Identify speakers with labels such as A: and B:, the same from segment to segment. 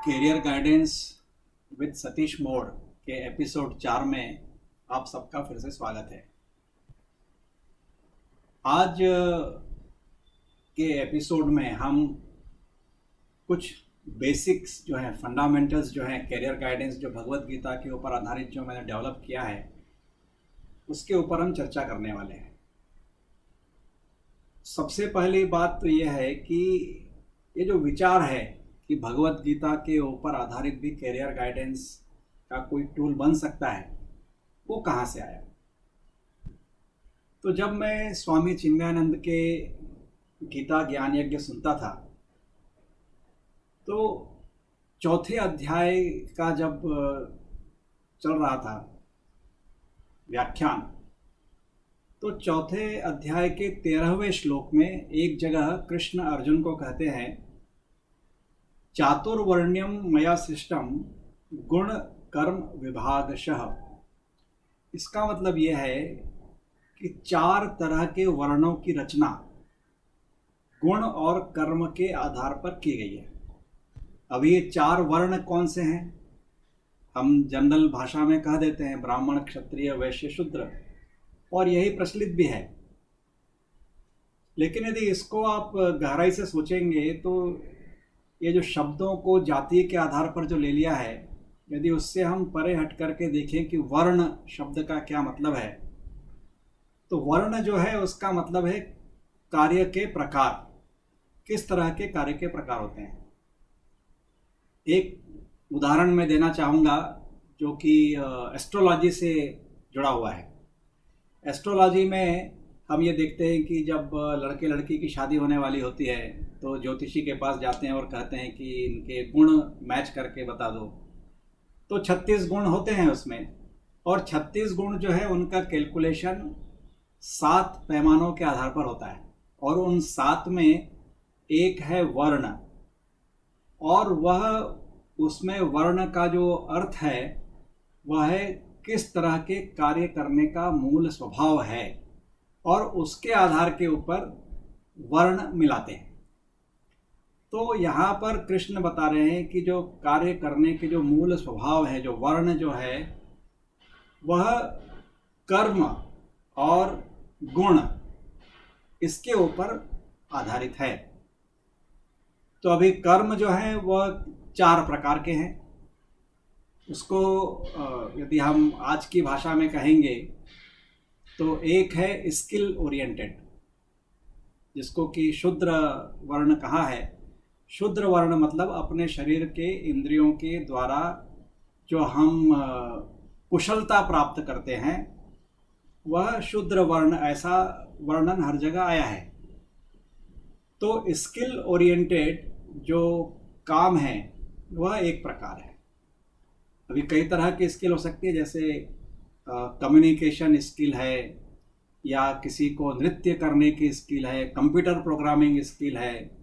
A: Career guidance with Satish मोड़ के episode 4 में आप सबका फिर से स्वागत है। आज के एपिसोड में हम कुछ बेसिक्स जो हैं, फंडामेंटल्स जो हैं कैरियर गाइडेंस, जो भगवत गीता के ऊपर आधारित जो मैंने डेवलप किया है, उसके ऊपर हम चर्चा करने वाले हैं। सबसे पहली बात तो यह है कि ये जो विचार है कि भगवत गीता के ऊपर आधारित भी कैरियर गाइडेंस का कोई टूल बन सकता है, वो कहाँ से आया। तो जब मैं स्वामी चिन्मयानंद के गीता ज्ञान यज्ञ सुनता था, तो चौथे अध्याय का जब चल रहा था व्याख्यान, तो चौथे अध्याय के 13वें श्लोक में एक जगह कृष्ण अर्जुन को कहते हैं, चातुर्वर्ण्यम मया सृष्टम गुण कर्म विभागशः। इसका मतलब यह है कि 4 तरह के वर्णों की रचना गुण और कर्म के आधार पर की गई है। अब ये 4 वर्ण कौन से हैं? हम जनरल भाषा में कह देते हैं ब्राह्मण, क्षत्रिय, वैश्य, शूद्र, और यही प्रचलित भी है। लेकिन यदि इसको आप गहराई से सोचेंगे तो ये जो शब्दों को जाति के आधार पर जो ले लिया है, यदि उससे हम परे हट करके देखें कि वर्ण शब्द का क्या मतलब है, तो वर्ण जो है उसका मतलब है कार्य के प्रकार, किस तरह के कार्य के प्रकार होते हैं। एक उदाहरण मैं देना चाहूँगा जो कि एस्ट्रोलॉजी से जुड़ा हुआ है। एस्ट्रोलॉजी में हम ये देखते हैं कि जब लड़के लड़की की शादी होने वाली होती है तो ज्योतिषी के पास जाते हैं और कहते हैं कि इनके गुण मैच करके बता दो। तो 36 गुण होते हैं उसमें, और 36 गुण जो है उनका कैलकुलेशन 7 पैमानों के आधार पर होता है, और उन 7 में एक है वर्ण, और वह उसमें वर्ण का जो अर्थ है वह है किस तरह के कार्य करने का मूल स्वभाव है, और उसके आधार के ऊपर वर्ण मिलाते हैं। तो यहाँ पर कृष्ण बता रहे हैं कि जो कार्य करने के जो मूल स्वभाव है, जो वर्ण जो है, वह कर्म और गुण इसके ऊपर आधारित है। तो अभी कर्म जो है वह 4 प्रकार के हैं। उसको यदि हम आज की भाषा में कहेंगे तो एक है स्किल ओरिएंटेड, जिसको कि शूद्र वर्ण कहा है। शूद्र वर्ण मतलब अपने शरीर के इंद्रियों के द्वारा जो हम कुशलता प्राप्त करते हैं, वह शूद्र वर्ण, ऐसा वर्णन हर जगह आया है। तो स्किल ओरिएंटेड जो काम है वह एक प्रकार है। अभी कई तरह की स्किल हो सकती है, जैसे कम्युनिकेशन स्किल है, या किसी को नृत्य करने की स्किल है, कंप्यूटर प्रोग्रामिंग स्किल है।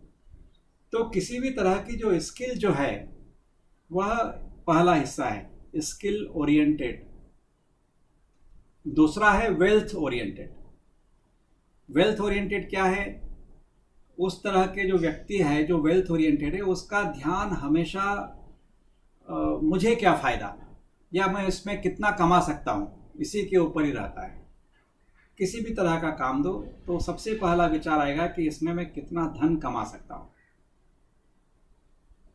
A: तो किसी भी तरह की जो स्किल जो है वह पहला हिस्सा है स्किल ओरिएंटेड। दूसरा है वेल्थ ओरिएंटेड। वेल्थ ओरिएंटेड क्या है? उस तरह के जो व्यक्ति है जो वेल्थ ओरिएंटेड है, उसका ध्यान हमेशा मुझे क्या फ़ायदा, या मैं इसमें कितना कमा सकता हूँ, इसी के ऊपर ही रहता है। किसी भी तरह का काम दो तो सबसे पहला विचार आएगा कि इसमें मैं कितना धन कमा सकता हूँ।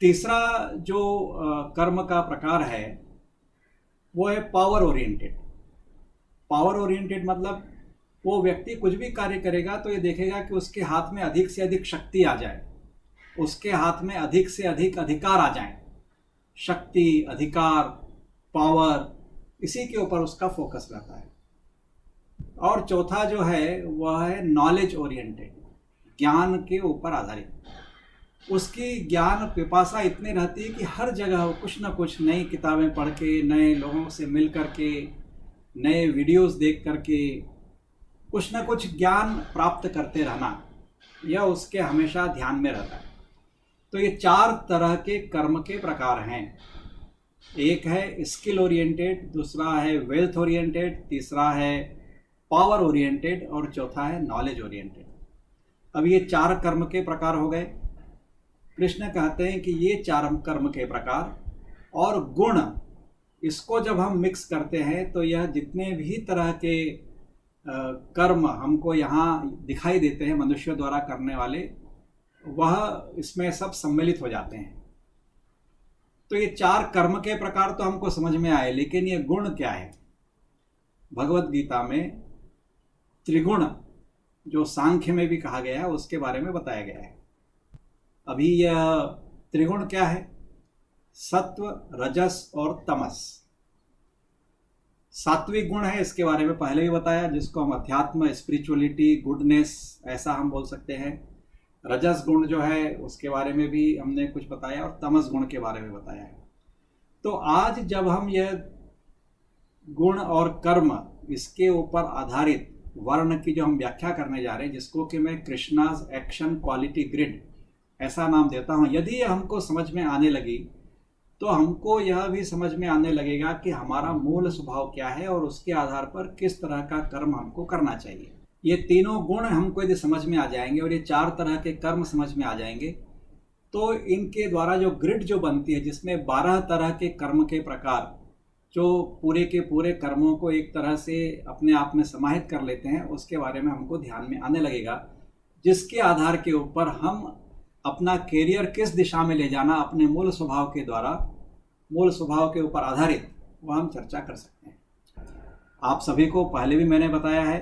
A: तीसरा जो कर्म का प्रकार है वो है पावर ओरिएंटेड। पावर ओरिएंटेड मतलब वो व्यक्ति कुछ भी कार्य करेगा तो ये देखेगा कि उसके हाथ में अधिक से अधिक शक्ति आ जाए, उसके हाथ में अधिक से अधिक अधिकार आ जाए। शक्ति, अधिकार, पावर, इसी के ऊपर उसका फोकस रहता है। और चौथा जो है वह है नॉलेज ओरिएंटेड, ज्ञान के ऊपर आधारित। उसकी ज्ञान पिपासा इतनी रहती है कि हर जगह वो कुछ ना कुछ नई किताबें पढ़ के, नए लोगों से मिल कर के, नए वीडियोस देख करके कुछ ना कुछ ज्ञान प्राप्त करते रहना, यह उसके हमेशा ध्यान में रहता है। तो ये 4 तरह के कर्म के प्रकार हैं। एक है स्किल ओरिएंटेड, दूसरा है वेल्थ ओरिएंटेड, तीसरा है पावर ओरिएंटेड, और चौथा है नॉलेज ओरिएंटेड। अब ये 4 कर्म के प्रकार हो गए। कृष्ण कहते हैं कि ये चार कर्म के प्रकार और गुण, इसको जब हम मिक्स करते हैं तो यह जितने भी तरह के कर्म हमको यहाँ दिखाई देते हैं मनुष्य द्वारा करने वाले, वह इसमें सब सम्मिलित हो जाते हैं। तो ये चार कर्म के प्रकार तो हमको समझ में आए, लेकिन ये गुण क्या है? भगवत गीता में त्रिगुण, जो सांख्य में भी कहा गया है, उसके बारे में बताया गया है। अभी यह त्रिगुण क्या है? सत्व, रजस और तमस। सात्विक गुण है, इसके बारे में पहले भी बताया, जिसको हम अध्यात्म, स्पिरिचुअलिटी, गुडनेस ऐसा हम बोल सकते हैं। रजस गुण जो है उसके बारे में भी हमने कुछ बताया, और तमस गुण के बारे में बताया है। तो आज जब हम यह गुण और कर्म, इसके ऊपर आधारित वर्ण की जो हम व्याख्या करने जा रहे हैं, जिसको कि मैं कृष्णाज एक्शन क्वालिटी ग्रिड ऐसा नाम देता हूँ, यदि ये हमको समझ में आने लगी तो हमको यह भी समझ में आने लगेगा कि हमारा मूल स्वभाव क्या है और उसके आधार पर किस तरह का कर्म हमको करना चाहिए। ये तीनों गुण हमको यदि समझ में आ जाएंगे और ये चार तरह के कर्म समझ में आ जाएंगे, तो इनके द्वारा जो ग्रिड जो बनती है, जिसमें 12 तरह के कर्म के प्रकार जो पूरे के पूरे कर्मों को एक तरह से अपने आप में समाहित कर लेते हैं, उसके बारे में हमको ध्यान में आने लगेगा, जिसके आधार के ऊपर हम अपना कैरियर किस दिशा में ले जाना, अपने मूल स्वभाव के द्वारा, मूल स्वभाव के ऊपर आधारित, वह हम चर्चा कर सकते हैं। आप सभी को पहले भी मैंने बताया है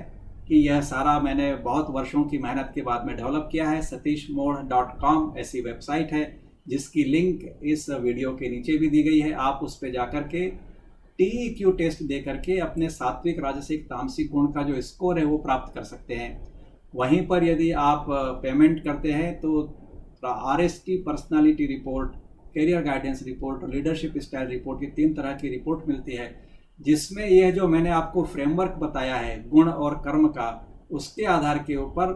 A: कि यह सारा मैंने बहुत वर्षों की मेहनत के बाद में डेवलप किया है। satishmod.com ऐसी वेबसाइट है, जिसकी लिंक इस वीडियो के नीचे भी दी गई है। आप उस पर जाकर के TEQ टेस्ट दे करके अपने सात्विक, राजसिक, तामसिक गुण का जो स्कोर है वो प्राप्त कर सकते हैं। वहीं पर यदि आप पेमेंट करते हैं तो RST personality report, career guidance report और लीडरशिप स्टाइल रिपोर्ट, ये 3 तरह की रिपोर्ट मिलती है, जिसमें यह जो मैंने आपको फ्रेमवर्क बताया है गुण और कर्म का, उसके आधार के ऊपर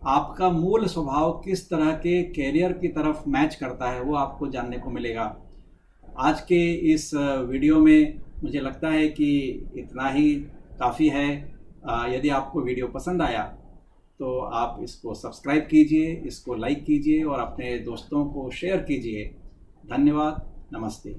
A: आपका मूल स्वभाव किस तरह के कैरियर की तरफ मैच करता है, वो आपको जानने को मिलेगा। आज के इस वीडियो में मुझे लगता है कि इतना ही काफ़ी है। यदि आपको वीडियो पसंद आया तो आप इसको सब्सक्राइब कीजिए, इसको लाइक कीजिए और अपने दोस्तों को शेयर कीजिए। धन्यवाद। नमस्ते।